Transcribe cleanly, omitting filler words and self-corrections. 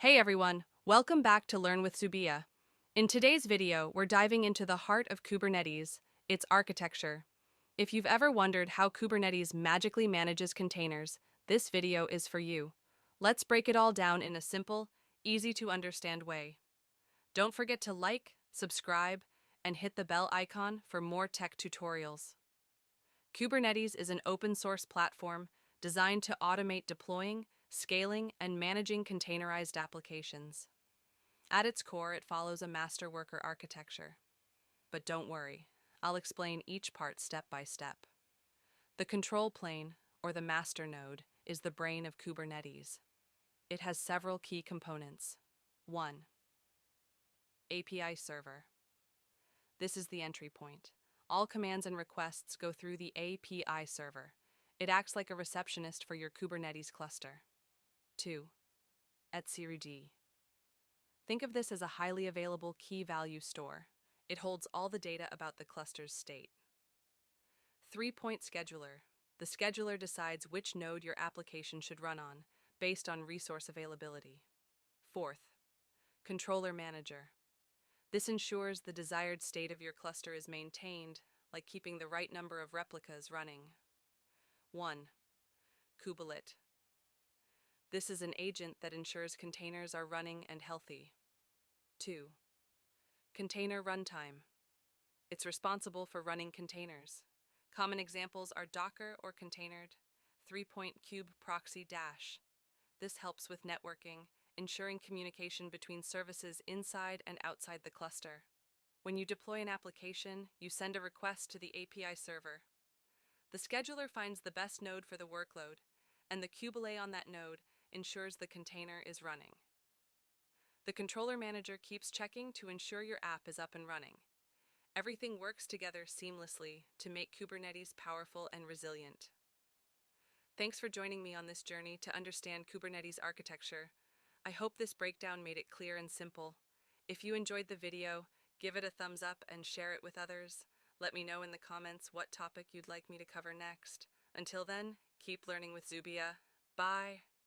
Hey everyone, welcome back to Learn with Zubia. In today's video, we're diving into the heart of Kubernetes, its architecture. If you've ever wondered how Kubernetes magically manages containers, this video is for you. Let's break it all down in a simple, easy to understand way. Don't forget to like, subscribe, and hit the bell icon for more tech tutorials. Kubernetes is an open source platform designed to automate deploying, scaling, and managing containerized applications. At its core, it follows a master worker architecture. But don't worry, I'll explain each part step by step. The control plane, or the master node, is the brain of Kubernetes. It has several key components. 1. API server. This is the entry point. All commands and requests go through the API server. It acts like a receptionist for your Kubernetes cluster. 2. Etcd. Think of this as a highly available key value store. It holds all the data about the cluster's state. 3-point scheduler. The scheduler decides which node your application should run on, based on resource availability. 4th, controller manager. This ensures the desired state of your cluster is maintained, like keeping the right number of replicas running. 1. Kubelet. This is an agent that ensures containers are running and healthy. 2. Container runtime. It's responsible for running containers. Common examples are Docker or containered. 3-point kube-proxy dash. This helps with networking, ensuring communication between services inside and outside the cluster. When you deploy an application, you send a request to the API server. The scheduler finds the best node for the workload, and the kubelet on that node ensures the container is running. The controller manager keeps checking to ensure your app is up and running. Everything works together seamlessly to make Kubernetes powerful and resilient. Thanks for joining me on this journey to understand Kubernetes architecture. I hope this breakdown made it clear and simple. If you enjoyed the video, give it a thumbs up and share it with others. Let me know in the comments what topic you'd like me to cover next. Until then, keep learning with Zubia. Bye!